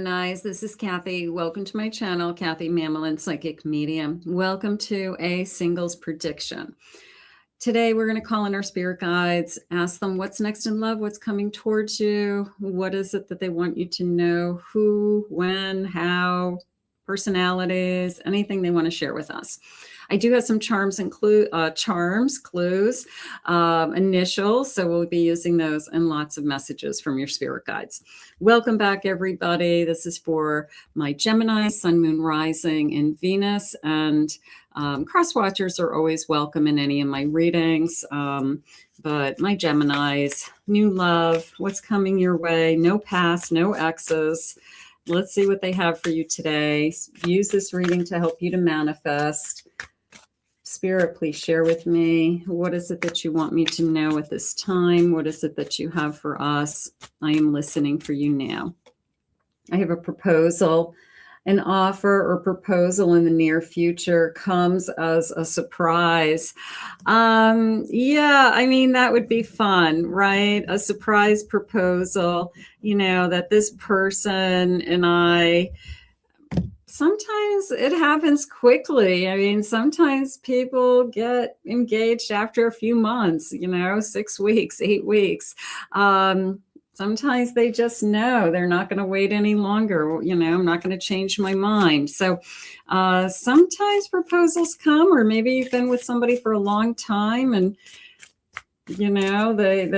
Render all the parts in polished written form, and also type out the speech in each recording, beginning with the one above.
Geminis. This is Kathy. Welcome to my channel, Kathy Mamolen, Psychic Medium. Welcome to a singles prediction. Today, we're going to call in our spirit guides, ask them what's next in love, what's coming towards you, what is it that they want you to know, who, when, how, personalities, anything they want to share with us. I do have some charms and clues, initials, so we'll be using those and lots of messages from your spirit guides. Welcome back, everybody. This is for my Gemini, Sun, Moon, Rising, and Venus, and cross watchers are always welcome in any of my readings. But my Geminis, new love, what's coming your way, no past, no exes. Let's see what they have for you today. Use this reading to help you to manifest. Spirit, please share with me. What is it that you want me to know at this time? What is it that you have for us? I am listening for you now. I have a proposal. An offer or proposal in the near future comes as a surprise. Yeah, I mean, that would be fun, right? A surprise proposal, you know, that this person and I, sometimes it happens quickly. I mean, sometimes people get engaged after a few months, you know, 6 weeks, 8 weeks. Sometimes they just know they're not going to wait any longer. You know, I'm not going to change my mind. So sometimes proposals come, or maybe you've been with somebody for a long time and, you know, they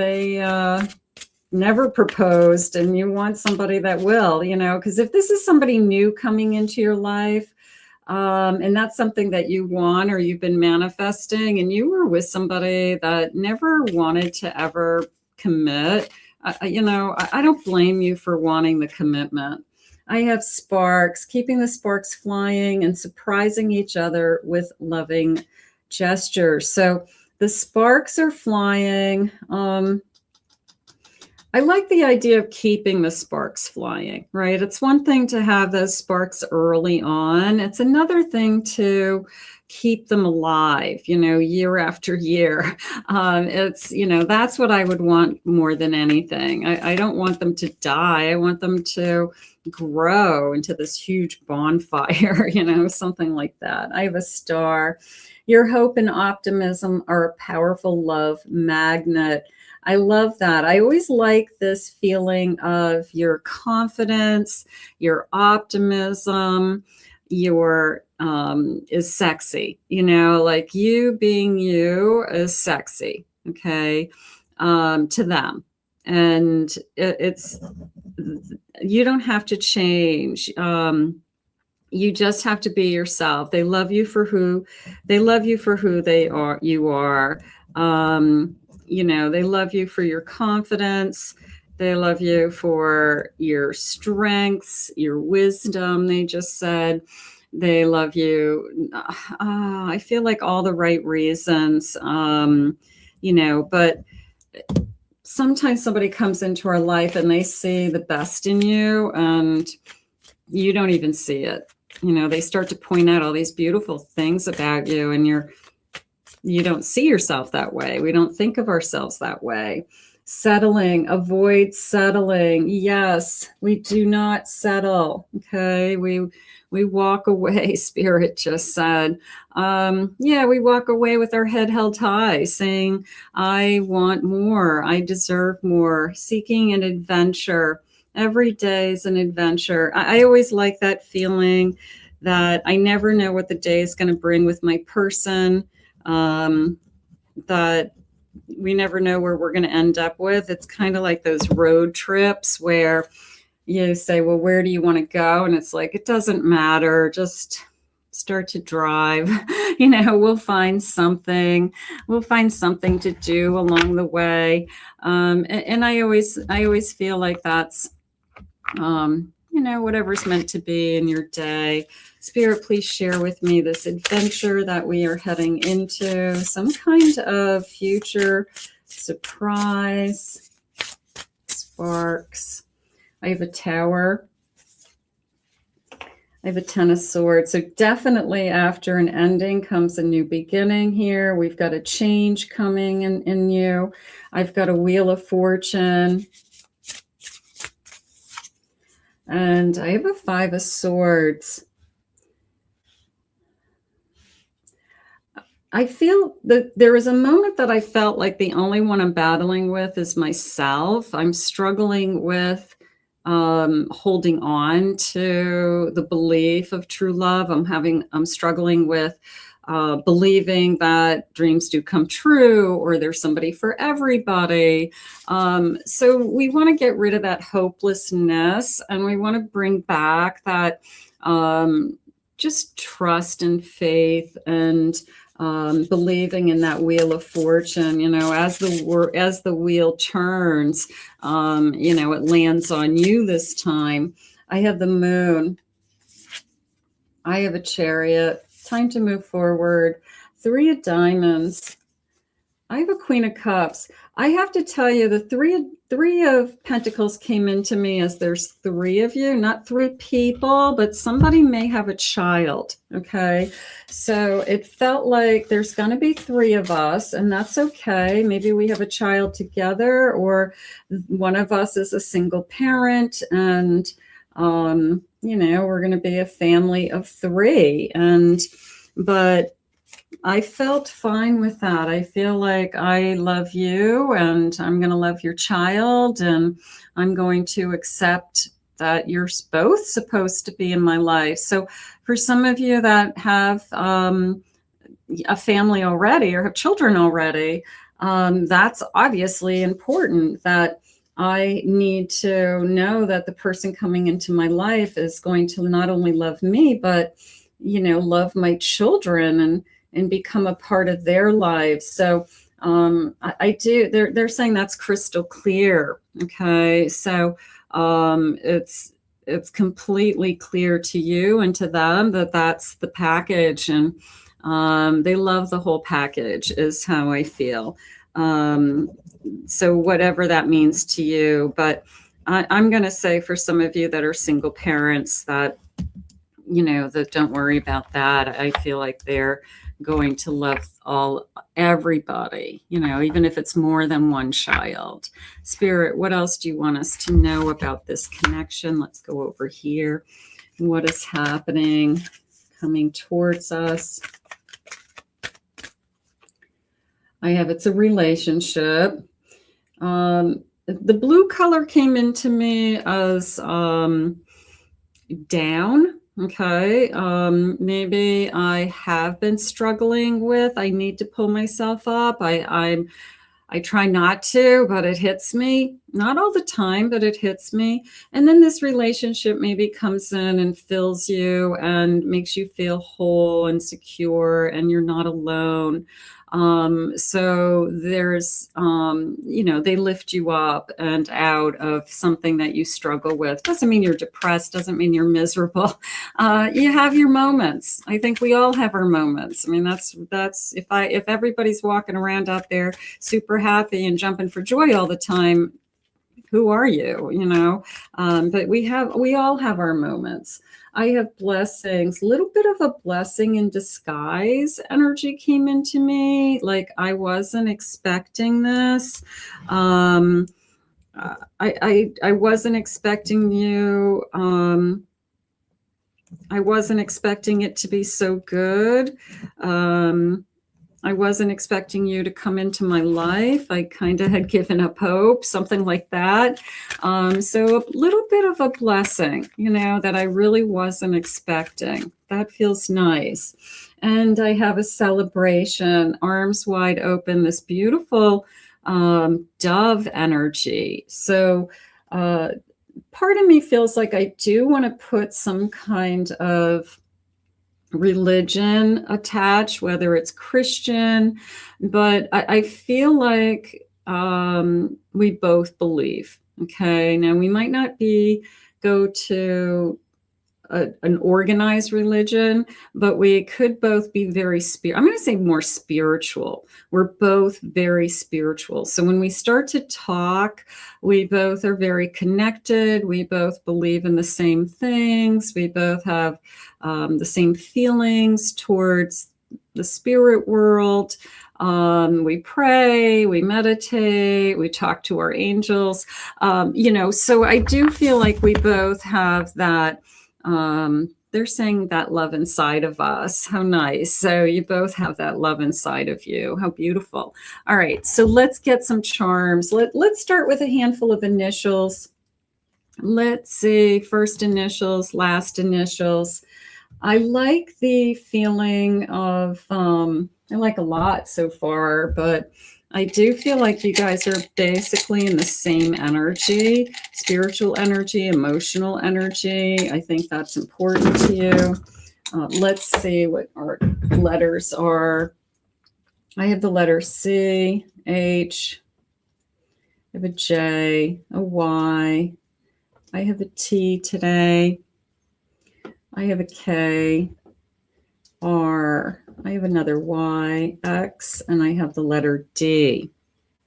never proposed and you want somebody that will, you know, because if this is somebody new coming into your life, and that's something that you want or you've been manifesting and you were with somebody that never wanted to ever commit, you know, I don't blame you for wanting the commitment. I have sparks, keeping the sparks flying and surprising each other with loving gestures. So the sparks are flying. I like the idea of keeping the sparks flying, right? It's one thing to have those sparks early on. It's another thing to keep them alive, you know, year after year. It's, you know, that's what I would want more than anything. I don't want them to die. I want them to grow into this huge bonfire, you know, something like that. I have a star. Your hope and optimism are a powerful love magnet. I love that. I always like this feeling of your confidence, your optimism, your is sexy, you know, like you being you is sexy, okay, to them. And it's, you don't have to change. You just have to be yourself. They love you for who they are. You are. You know, they love you for your confidence. They love you for your strengths, your wisdom. They just said they love you. I feel like all the right reasons, you know, but sometimes somebody comes into our life and they see the best in you and you don't even see it. You know, they start to point out all these beautiful things about you and you don't see yourself that way. We don't think of ourselves that way. Settling, avoid settling. Yes, we do not settle. Okay, we walk away. Spirit just said, yeah, we walk away with our head held high, saying, I want more. I deserve more. Seeking an adventure. Every day is an adventure. I always like that feeling that I never know what the day is going to bring with my person. That we never know where we're going to end up with. It's kind of like those road trips where you say, well, where do you want to go? And it's like, it doesn't matter. Just start to drive. You know, we'll find something. We'll find something to do along the way. And I always feel like that's, you know, whatever's meant to be in your day. Spirit, please share with me this adventure that we are heading into, some kind of future surprise. Sparks. I have a Tower. I have a Ten of Swords. So definitely after an ending comes a new beginning here. We've got a change coming in you. I've got a Wheel of Fortune. And I have a 5 of Swords. I feel that there was a moment that I felt like the only one I'm battling with is myself. I'm struggling with holding on to the belief of true love. I'm struggling with believing that dreams do come true, or there's somebody for everybody. So we want to get rid of that hopelessness, and we want to bring back that just trust and faith, and believing in that wheel of fortune. As the wheel turns, it lands on you this time. I have the Moon. I have a Chariot. Time to move forward. 3 of Diamonds. I have a Queen of Cups. I have to tell you, the three of Pentacles came into me as there's 3 of you, not 3 people, but somebody may have a child. Okay. So it felt like there's going to be 3 of us, and that's okay. Maybe we have a child together, or one of us is a single parent, and, we're going to be a family of 3. But I felt fine with that. I feel like I love you, and I'm going to love your child, and I'm going to accept that you're both supposed to be in my life. So for some of you that have a family already or have children already, that's obviously important, that I need to know that the person coming into my life is going to not only love me, but, love my children and become a part of their lives. So I do. They're saying that's crystal clear. Okay, so it's completely clear to you and to them that that's the package, and they love the whole package, is how I feel. So whatever that means to you, but I'm going to say for some of you that are single parents, that that don't worry about that. I feel like they're going to love everybody, even if it's more than one child. Spirit, what else do you want us to know about this connection? Let's go over here. What is happening, coming towards us? It's a relationship. The blue color came into me as down. Okay. Maybe I have been struggling with, I need to pull myself up. I try not to, but it hits me. Not all the time, but it hits me. And then this relationship maybe comes in and fills you and makes you feel whole and secure, and you're not alone. So there's, they lift you up and out of something that you struggle with. Doesn't mean you're depressed, doesn't mean you're miserable. You have your moments. I think we all have our moments. I mean, that's if everybody's walking around out there super happy and jumping for joy all the time, who are you? But we all have our moments. I have blessings, a little bit of a blessing in disguise energy came into me. Like, I wasn't expecting this. I wasn't expecting you. I wasn't expecting it to be so good. I wasn't expecting you to come into my life. I kind of had given up hope, something like that. So a little bit of a blessing, that I really wasn't expecting. That feels nice. And I have a celebration, arms wide open, this beautiful dove energy. So part of me feels like I do want to put some kind of religion attached, whether it's Christian, but I feel like we both believe. Okay, now we might not go to an organized religion, but we could both be very I'm going to say more spiritual. We're both very spiritual. So when we start to talk, we both are very connected. We both believe in the same things. We both have the same feelings towards the spirit world. We pray, we meditate, we talk to our angels. So I do feel like we both have that. They're saying that love inside of us. How nice. So you both have that love inside of you. How beautiful. All right. So let's get some charms. Let's start with a handful of initials. Let's see. First initials, last initials. I like the feeling of, I like a lot so far, but I do feel like you guys are basically in the same energy, spiritual energy, emotional energy. I think that's important to you. Let's see what our letters are. I have the letter C, H, I have a J, a Y, I have a T today, I have a K, R, I have another Y, X, and I have the letter D.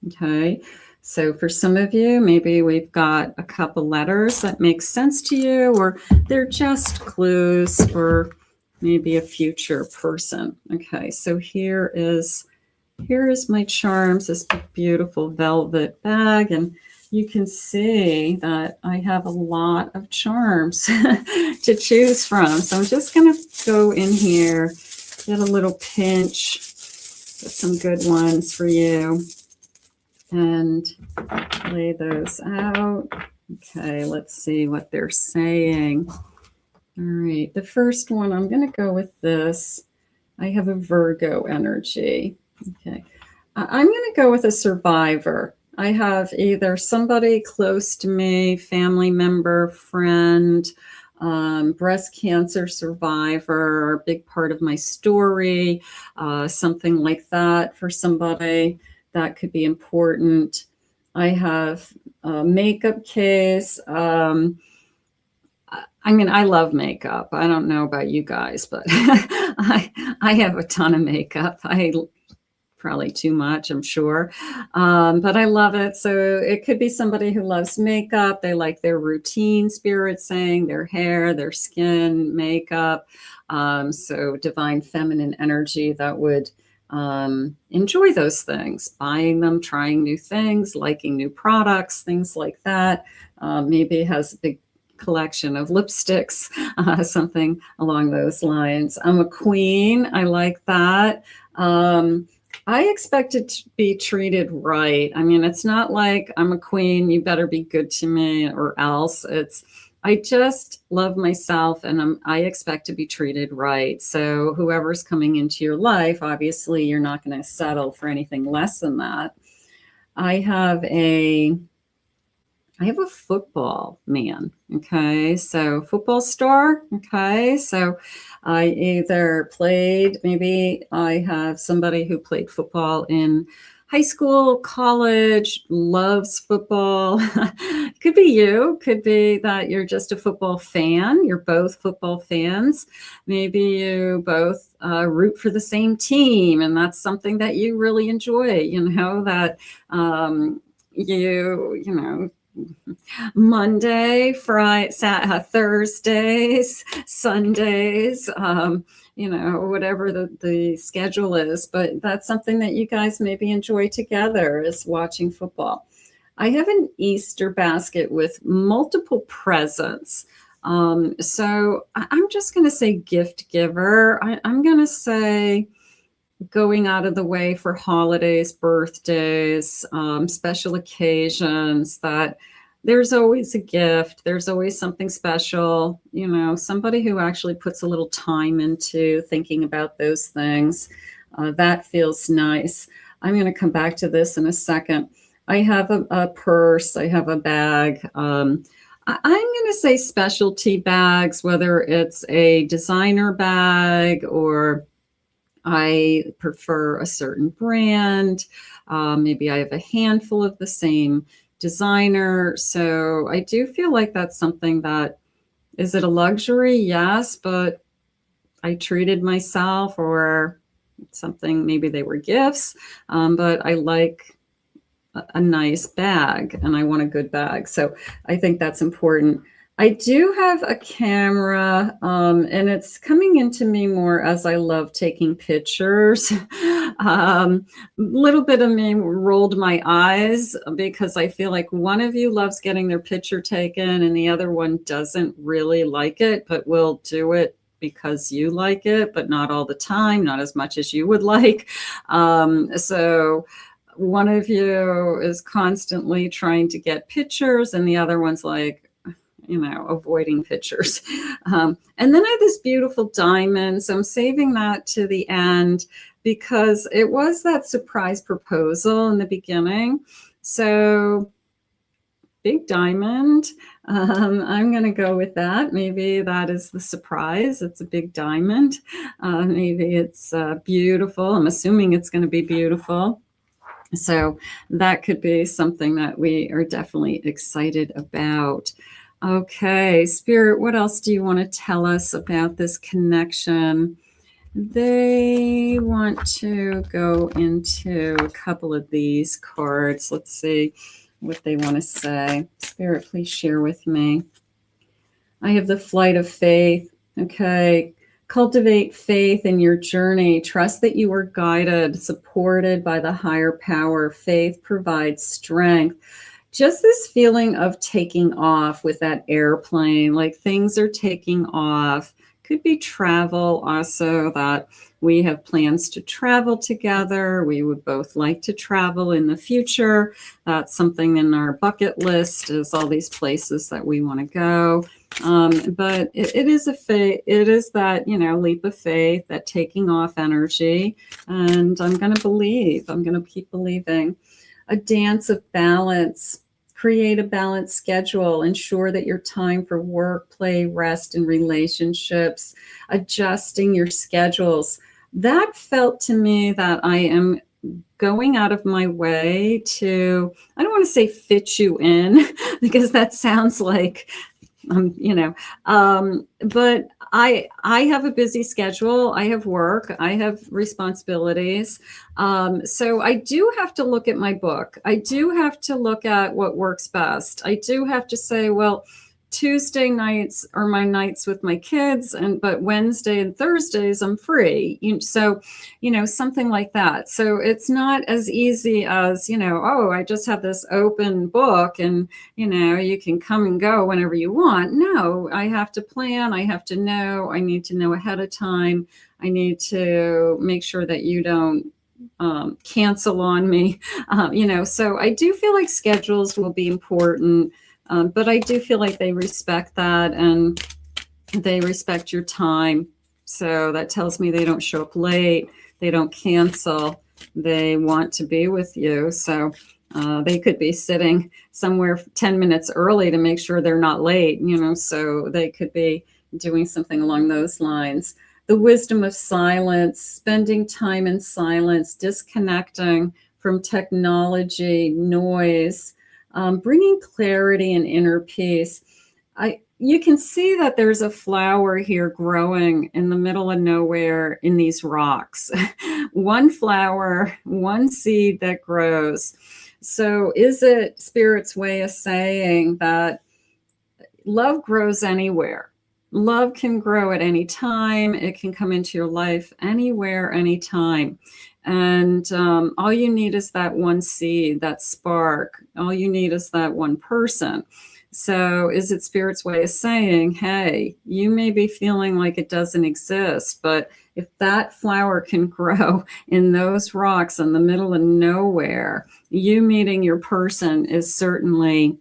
Okay, so for some of you, maybe we've got a couple letters that make sense to you, or they're just clues for maybe a future person. Okay, so here is my charms, this beautiful velvet bag, and you can see that I have a lot of charms to choose from. So I'm just going to go in here, get a little pinch, get some good ones for you, and lay those out. Okay, let's see what they're saying. All right, the first one, I'm going to go with this. I have a Virgo energy. Okay, I'm going to go with a survivor. I have either somebody close to me, family member, friend, breast cancer survivor, big part of my story, something like that for somebody that could be important. I have a makeup case. I love makeup. I don't know about you guys, but I have a ton of makeup. Probably too much, I'm sure. But I love it. So it could be somebody who loves makeup. They like their routine, spirit saying, their hair, their skin, makeup. So divine feminine energy that would enjoy those things, buying them, trying new things, liking new products, things like that. Maybe has a big collection of lipsticks, something along those lines. I'm a queen. I like that. I expect it to be treated right. I mean, it's not like I'm a queen, you better be good to me or else. I just love myself and I expect to be treated right. So whoever's coming into your life, obviously you're not going to settle for anything less than that. I have a football man. Okay. So football star. Okay. So I either played, maybe I have somebody who played football in high school, college, loves football. Could be you. Could be that you're just a football fan. You're both football fans. Maybe you both root for the same team, and that's something that you really enjoy. You know, that Monday, Friday, Thursdays, Sundays, whatever the schedule is. But that's something that you guys maybe enjoy together, is watching football. I have an Easter basket with multiple presents. So I'm just going to say gift giver. I'm going to say going out of the way for holidays, birthdays, special occasions, that there's always a gift. There's always something special, somebody who actually puts a little time into thinking about those things. That feels nice. I'm going to come back to this in a second. I have a purse. I have a bag. I'm going to say specialty bags, whether it's a designer bag or I prefer a certain brand. Maybe I have a handful of the same designer. So I do feel like that's something that, is it a luxury? Yes, but I treated myself, or something, maybe they were gifts, but I like a nice bag and I want a good bag. So I think that's important. I do have a camera, and it's coming into me more as I love taking pictures. Little bit of me rolled my eyes because I feel like one of you loves getting their picture taken and the other one doesn't really like it, but will do it because you like it, but not all the time, not as much as you would like. So one of you is constantly trying to get pictures and the other one's like, avoiding pictures. And then I have this beautiful diamond. So I'm saving that to the end because it was that surprise proposal in the beginning. So big diamond. I'm going to go with that. Maybe that is the surprise. It's a big diamond. Maybe it's beautiful. I'm assuming it's going to be beautiful. So that could be something that we are definitely excited about. Okay, Spirit, what else do you want to tell us about this connection? They want to go into a couple of these cards. Let's see what they want to say. Spirit, please share with me. I have the flight of faith. Okay. Cultivate faith in your journey. Trust that you are guided, supported by the higher power. Faith provides strength. Just this feeling of taking off with that airplane, like things are taking off. Could be travel also, that we have plans to travel together. We would both like to travel in the future. That's something in our bucket list, is all these places that we want to go. But it is that, leap of faith, that taking off energy. And I'm going to believe, I'm going to keep believing. A dance of balance. Create a balanced schedule. Ensure that your time for work, play, rest, and relationships, adjusting your schedules. That felt to me that I am going out of my way to, I don't want to say fit you in, because that sounds like, but I have a busy schedule. I have work. I have responsibilities. So I do have to look at my book. I do have to look at what works best. I do have to say, well, Tuesday nights are my nights with my kids, but Wednesday and Thursdays I'm free. So, something like that. So it's not as easy as, oh, I just have this open book and, you can come and go whenever you want. No, I have to plan. I have to know. I need to know ahead of time. I need to make sure that you don't cancel on me. So I do feel like schedules will be important. But I do feel like they respect that and they respect your time. So that tells me they don't show up late. They don't cancel. They want to be with you. So they could be sitting somewhere 10 minutes early to make sure they're not late, so they could be doing something along those lines. The wisdom of silence, spending time in silence, disconnecting from technology, noise, bringing clarity and inner peace. You can see that there's a flower here growing in the middle of nowhere in these rocks. One flower, one seed that grows. So is it Spirit's way of saying that love grows anywhere? Love can grow at any time. It can come into your life anywhere, anytime. And all you need is that one seed, that spark. All you need is that one person. So is it Spirit's way of saying, hey, you may be feeling like it doesn't exist, but if that flower can grow in those rocks in the middle of nowhere, you meeting your person is certainly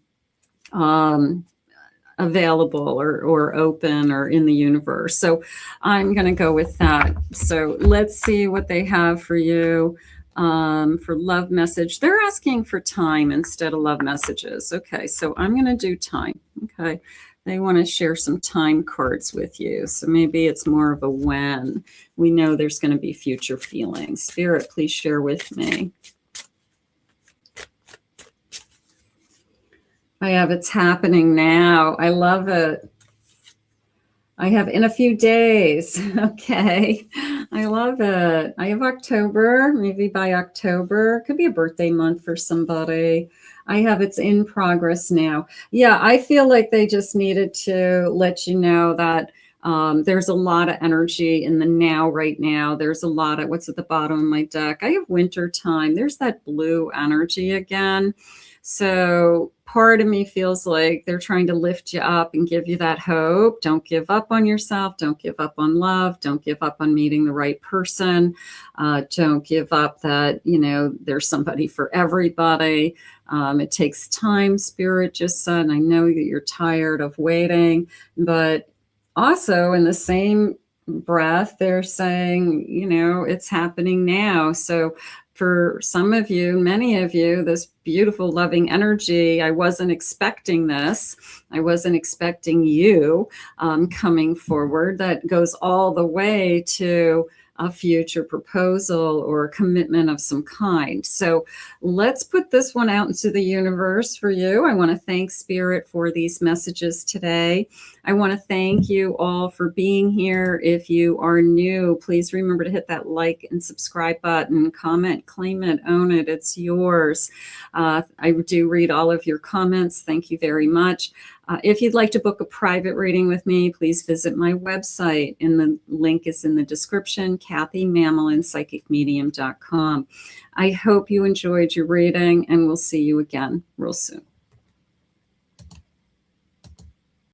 available or open or in the universe. So I'm going to go with that. So let's see what they have for you for love message. They're asking for time instead of love messages. Okay, so I'm going to do time. Okay, they want to share some time cards with you. So maybe it's more of a when. We know there's going to be future feelings. Spirit, please share with me. I have it's happening now. I love it. I have in a few days. Okay. I love it. I have October, maybe by October. Could be a birthday month for somebody. I have it's in progress now. Yeah, I feel like they just needed to let you know that there's a lot of energy in the now right now. There's a lot of what's at the bottom of my deck. I have winter time. There's that blue energy again. So part of me feels like they're trying to lift you up and give you that hope. Don't give up on yourself. Don't give up on love. Don't give up on meeting the right person. Don't give up that, you know, there's somebody for everybody. It takes time, Spirit just said. I know that you're tired of waiting, but also in the same breath, they're saying, you know, it's happening now. So for some of you, many of you, this beautiful, loving energy, I wasn't expecting this. I wasn't expecting you coming forward. That goes all the way to a future proposal or a commitment of some kind. So let's put this one out into the universe for you. I want to thank Spirit for these messages today. I want to thank you all for being here. If you are new, please remember to hit that like and subscribe button, comment, claim it, own it. It's yours. I do read all of your comments. Thank you very much. If you'd like to book a private reading with me, please visit my website. And the link is in the description, KathyMamolen, psychicmedium.com. I hope you enjoyed your reading, and we'll see you again real soon.